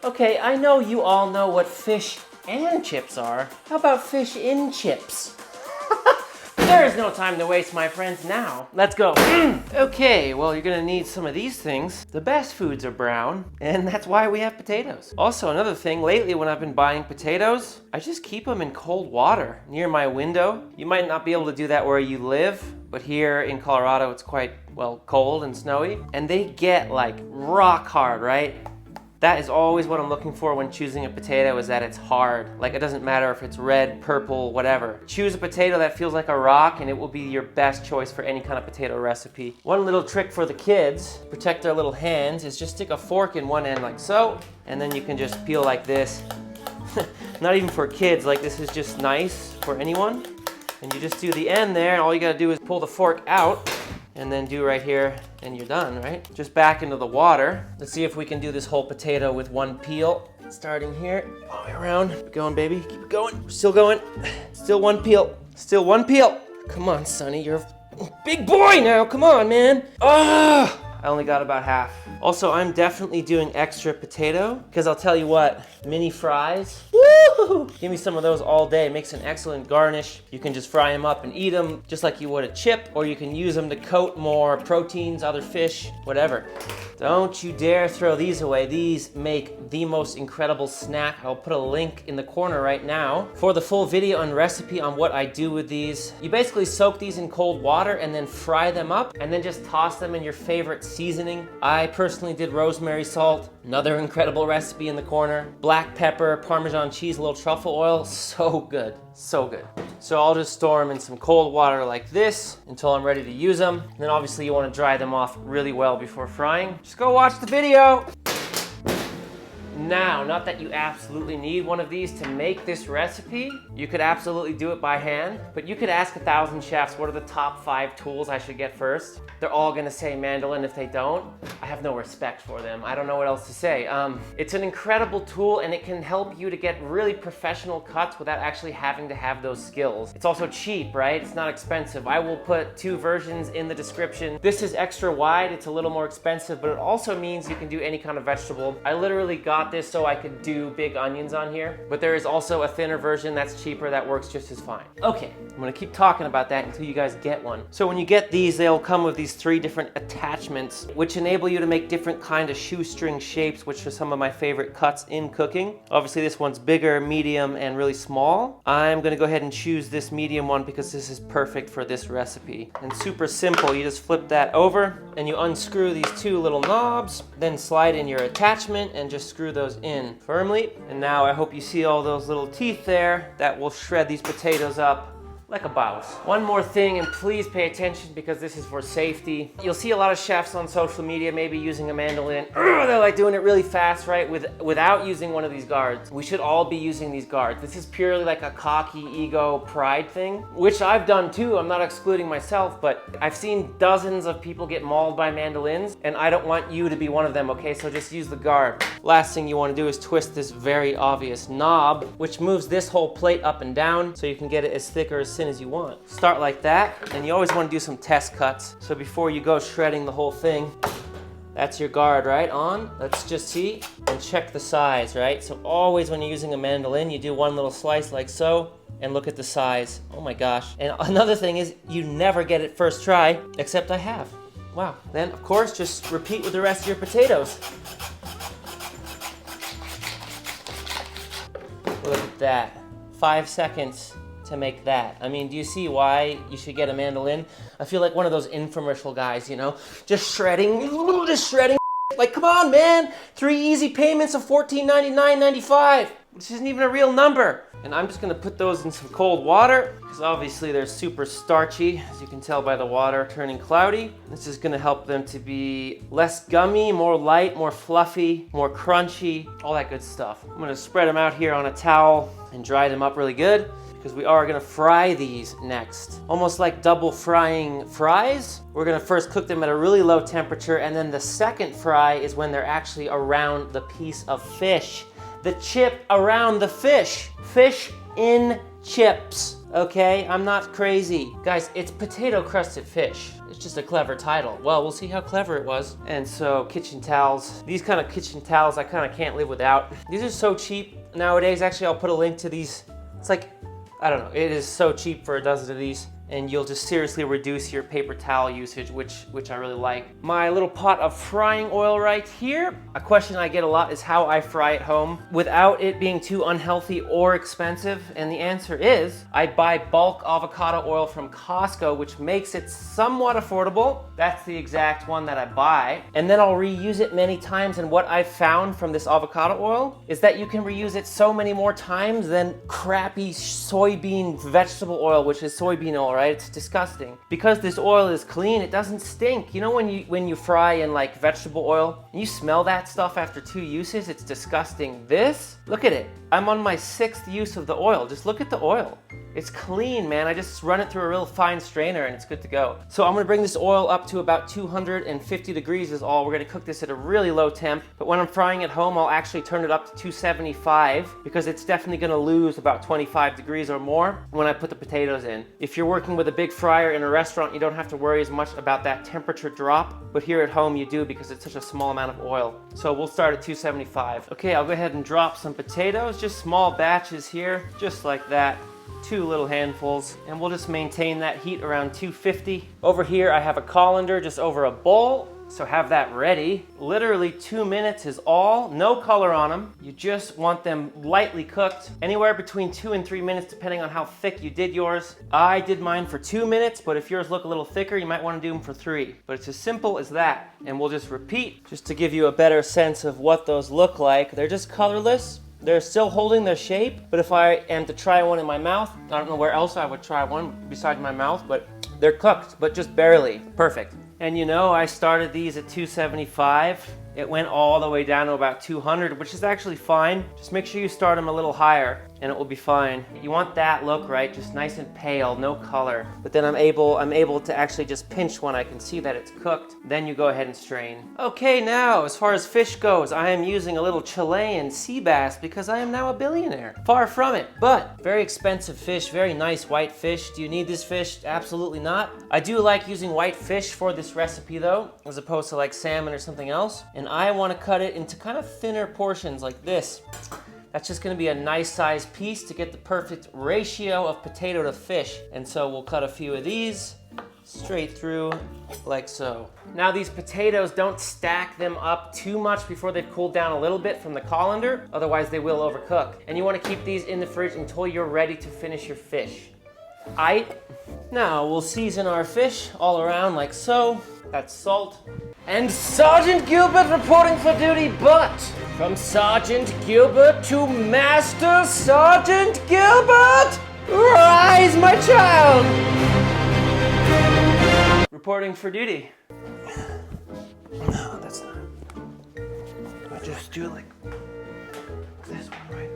Okay, I know you all know what fish and chips are. How about fish in chips? There's no time to waste, my friends. Now, let's go. Okay, well, you're gonna need some of these things. The best foods are brown, and that's why we have potatoes. Also, another thing, lately when I've been buying potatoes, I just keep them in cold water near my window. You might not be able to do that where you live, but here in Colorado, it's quite, well, cold and snowy. And they get like rock hard, right? That is always what I'm looking for when choosing a potato, is that it's hard. Like, it doesn't matter if it's red, purple, whatever. Choose a potato that feels like a rock and it will be your best choice for any kind of potato recipe. One little trick for the kids, protect their little hands, is just stick a fork in one end like so, and then you can just peel like this. Not even for kids, like this is just nice for anyone. And you just do the end there, and all you gotta do is pull the fork out, and then do right here, and you're done, right? Just back into the water. Let's see if we can do this whole potato with one peel. Starting here, all the way around. Keep going, baby, keep it going. We're still going. Still one peel, still one peel. Come on, Sonny, you're a big boy now. Come on, man. Ah! I only got about half. Also, I'm definitely doing extra potato, because I'll tell you what, mini fries, woo! Give me some of those all day. It makes an excellent garnish. You can just fry them up and eat them just like you would a chip, or you can use them to coat more proteins, other fish, whatever. Don't you dare throw these away. These make the most incredible snack. I'll put a link in the corner right now for the full video and recipe on what I do with these. You basically soak these in cold water and then fry them up, and then just toss them in your favorite seasoning. I personally did rosemary salt, another incredible recipe in the corner. Black pepper, Parmesan cheese, a little truffle oil, so good, so good. So I'll just store them in some cold water like this until I'm ready to use them. And then obviously you want to dry them off really well before frying. Just go watch the video. Now, not that you absolutely need one of these to make this recipe. You could absolutely do it by hand, but you could ask 1,000 chefs what are the top 5 tools I should get first. They're all gonna say mandolin. If they don't, I have no respect for them. I don't know what else to say. It's an incredible tool, and it can help you to get really professional cuts without actually having to have those skills. It's also cheap, right? It's not expensive. I will put 2 versions in the description. This is extra wide. It's a little more expensive, but it also means you can do any kind of vegetable. I literally got this so I could do big onions on here, but there is also a thinner version that's cheaper that works just as fine. Okay, I'm gonna keep talking about that until you guys get one. So when you get these, they'll come with these 3 different attachments, which enable you to make different kind of shoestring shapes, which are some of my favorite cuts in cooking. Obviously this one's bigger, medium, and really small. I'm gonna go ahead and choose this medium one because this is perfect for this recipe. And super simple, you just flip that over and you unscrew these 2 little knobs, then slide in your attachment and just screw those in firmly. And now I hope you see all those little teeth there that will shred these potatoes up like a boss. One more thing, and please pay attention because this is for safety. You'll see a lot of chefs on social media maybe using a mandolin. They're like doing it really fast, right? Without using one of these guards. We should all be using these guards. This is purely like a cocky ego pride thing, which I've done too. I'm not excluding myself, but I've seen dozens of people get mauled by mandolins, and I don't want you to be one of them, okay? So just use the guard. Last thing you want to do is twist this very obvious knob, which moves this whole plate up and down so you can get it as thick or as thin as you want. Start like that, and you always want to do some test cuts. So before you go shredding the whole thing, that's your guard, right? On. Let's just see and check the size, right? So always when you're using a mandolin, you do one little slice like so, and look at the size. Oh my gosh. And another thing is, you never get it first try, except I have. Wow. Then, of course, just repeat with the rest of your potatoes. Look at that. 5 seconds to make that. I mean, do you see why you should get a mandolin? I feel like one of those infomercial guys, you know, just shredding. Like, come on, man. 3 easy payments of $14.99.95. This isn't even a real number. And I'm just gonna put those in some cold water, because obviously they're super starchy, as you can tell by the water turning cloudy. This is gonna help them to be less gummy, more light, more fluffy, more crunchy, all that good stuff. I'm gonna spread them out here on a towel and dry them up really good, because we are gonna fry these next. Almost like double frying fries. We're gonna first cook them at a really low temperature, and then the second fry is when they're actually around the piece of fish. The chip around the fish. Fish in chips. Okay, I'm not crazy. Guys, it's potato crusted fish. It's just a clever title. Well, we'll see how clever it was. And so kitchen towels. These kind of kitchen towels I kind of can't live without. These are so cheap nowadays. Actually, I'll put a link to these. It's like, I don't know, it is so cheap for a dozen of these. And you'll just seriously reduce your paper towel usage, which I really like. My little pot of frying oil right here. A question I get a lot is how I fry at home without it being too unhealthy or expensive. And the answer is, I buy bulk avocado oil from Costco, which makes it somewhat affordable. That's the exact one that I buy. And then I'll reuse it many times. And what I've found from this avocado oil is that you can reuse it so many more times than crappy soybean vegetable oil, which is soybean oil, right? It's disgusting. Because this oil is clean, it doesn't stink. You know when you fry in like vegetable oil and you smell that stuff after 2 uses? It's disgusting. This, look at it. I'm on my 6th use of the oil. Just look at the oil. It's clean, man. I just run it through a real fine strainer and it's good to go. So I'm gonna bring this oil up to about 250 degrees is all. We're gonna cook this at a really low temp, but when I'm frying at home, I'll actually turn it up to 275 because it's definitely gonna lose about 25 degrees or more when I put the potatoes in. If you're working with a big fryer in a restaurant, you don't have to worry as much about that temperature drop, but here at home you do because it's such a small amount of oil. So we'll start at 275. Okay, I'll go ahead and drop some potatoes, just small batches here, just like that. 2 little handfuls, and we'll just maintain that heat around 250. Over here I have a colander just over a bowl, so have that ready. Literally 2 minutes is all, no color on them. You just want them lightly cooked, anywhere between 2 and 3 minutes depending on how thick you did yours. I did mine for 2 minutes, but if yours look a little thicker, you might want to do them for 3. But it's as simple as that, and we'll just repeat just to give you a better sense of what those look like. They're just colorless. They're still holding their shape, but if I am to try one in my mouth, I don't know where else I would try one besides my mouth, but they're cooked, but just barely. Perfect. And you know, I started these at 275. It went all the way down to about 200, which is actually fine. Just make sure you start them a little higher and it will be fine. You want that look, right? Just nice and pale, no color. But then I'm able to actually just pinch when I can see that it's cooked. Then you go ahead and strain. Okay, now as far as fish goes, I am using a little Chilean sea bass because I am now a billionaire. Far from it, but very expensive fish, very nice white fish. Do you need this fish? Absolutely not. I do like using white fish for this recipe though, as opposed to like salmon or something else. And I want to cut it into kind of thinner portions like this. That's just going to be a nice sized piece to get the perfect ratio of potato to fish. And so we'll cut a few of these straight through like so. Now these potatoes, don't stack them up too much before they've cooled down a little bit from the colander, otherwise they will overcook. And you want to keep these in the fridge until you're ready to finish your fish. Now we'll season our fish all around like so. That's salt. And Sergeant Gilbert reporting for duty, but from Sergeant Gilbert to Master Sergeant Gilbert, rise my child! Reporting for duty. No, that's not. I just do like this one, right?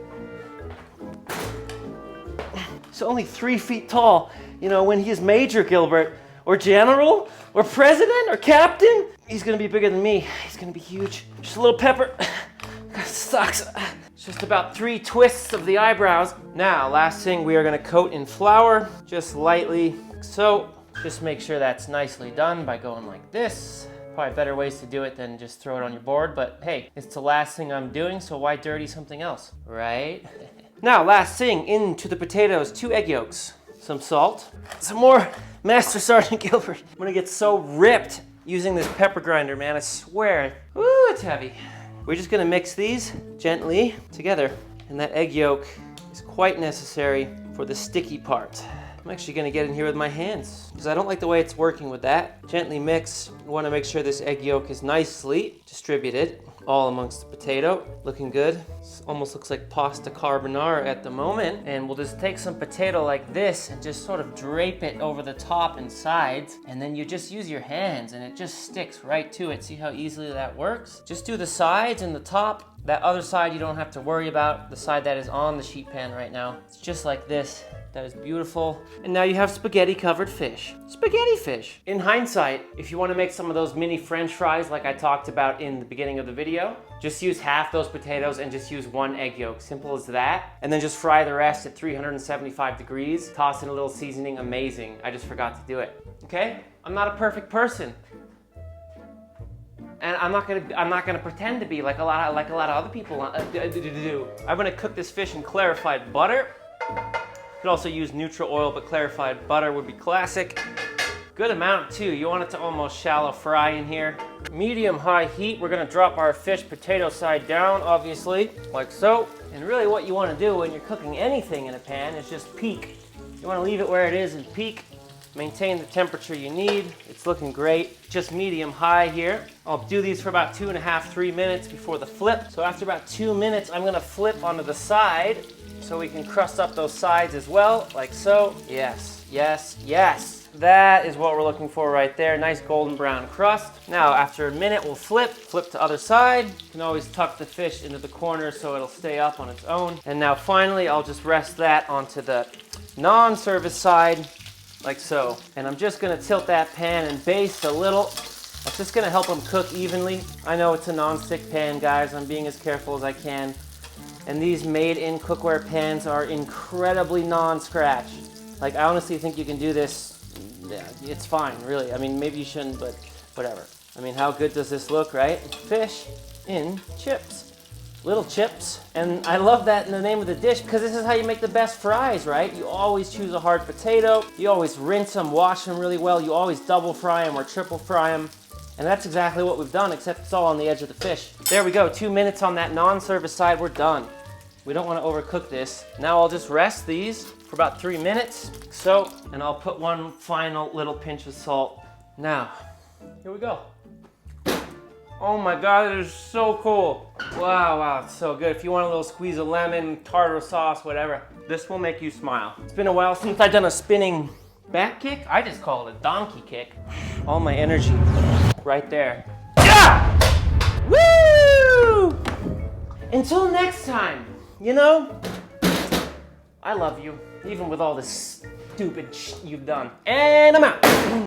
He's only 3 feet tall. You know, when he's Major Gilbert, or General, or President, or Captain, he's gonna be bigger than me. He's gonna be huge. Just a little pepper. Sucks. It's just about 3 twists of the eyebrows. Now, last thing, we are gonna coat in flour, just lightly. So, just make sure that's nicely done by going like this. Probably better ways to do it than just throw it on your board, but hey, it's the last thing I'm doing, so why dirty something else, right? Now, last thing, into the potatoes, 2 egg yolks, some salt, some more Master Sergeant Gilbert. I'm gonna get so ripped using this pepper grinder, man, I swear. Woo, it's heavy. We're just gonna mix these gently together, and that egg yolk is quite necessary for the sticky part. I'm actually gonna get in here with my hands because I don't like the way it's working with that. Gently mix. You wanna make sure this egg yolk is nicely distributed all amongst the potato. Looking good. This almost looks like pasta carbonara at the moment. And we'll just take some potato like this and just sort of drape it over the top and sides. And then you just use your hands and it just sticks right to it. See how easily that works? Just do the sides and the top That other side you don't have to worry about, the side that is on the sheet pan right now. It's just like this. That is beautiful. And now you have spaghetti covered fish. Spaghetti fish. In hindsight, if you want to make some of those mini French fries like I talked about in the beginning of the video, just use half those potatoes and just use 1 egg yolk. Simple as that. And then just fry the rest at 375 degrees. Toss in a little seasoning. Amazing. I just forgot to do it. Okay? I'm not a perfect person. And I'm not gonna pretend to be like a lot of other people do. I'm gonna cook this fish in clarified butter. You could also use neutral oil, but clarified butter would be classic. Good amount too. You want it to almost shallow fry in here. Medium high heat. We're gonna drop our fish potato side down, obviously, like so. And really what you wanna do when you're cooking anything in a pan is just peak. You wanna leave it where it is and peak. Maintain the temperature you need. It's looking great. Just medium high here. I'll do these for about 2.5, 3 minutes before the flip. So after about 2 minutes, I'm gonna flip onto the side so we can crust up those sides as well, like so. Yes, yes, yes. That is what we're looking for right there. Nice golden brown crust. Now, after a minute, we'll flip to other side. You can always tuck the fish into the corner so it'll stay up on its own. And now finally, I'll just rest that onto the non-service side, like so. And I'm just gonna tilt that pan and baste a little. That's just gonna help them cook evenly. I know it's a non-stick pan, guys. I'm being as careful as I can. And these made-in cookware pans are incredibly non-scratch. Like, I honestly think you can do this. Yeah, it's fine, really. I mean, maybe you shouldn't, but whatever. I mean, how good does this look, right? Fish in chips. Little chips. And I love that in the name of the dish because this is how you make the best fries, right? You always choose a hard potato. You always rinse them, wash them really well. You always double fry them or triple fry them. And that's exactly what we've done, except it's all on the edge of the fish. There we go, 2 minutes on that non-service side, we're done. We don't want to overcook this. Now I'll just rest these for about 3 minutes. So, and I'll put one final little pinch of salt. Now, here we go. Oh my God, it is so cool. Wow, wow, it's so good. If you want a little squeeze of lemon, tartar sauce, whatever, this will make you smile. It's been a while since I've done a spinning back kick. I just call it a donkey kick. All my energy right there. Yeah! Woo! Until next time, you know, I love you, even with all this stupid you've done. And I'm out.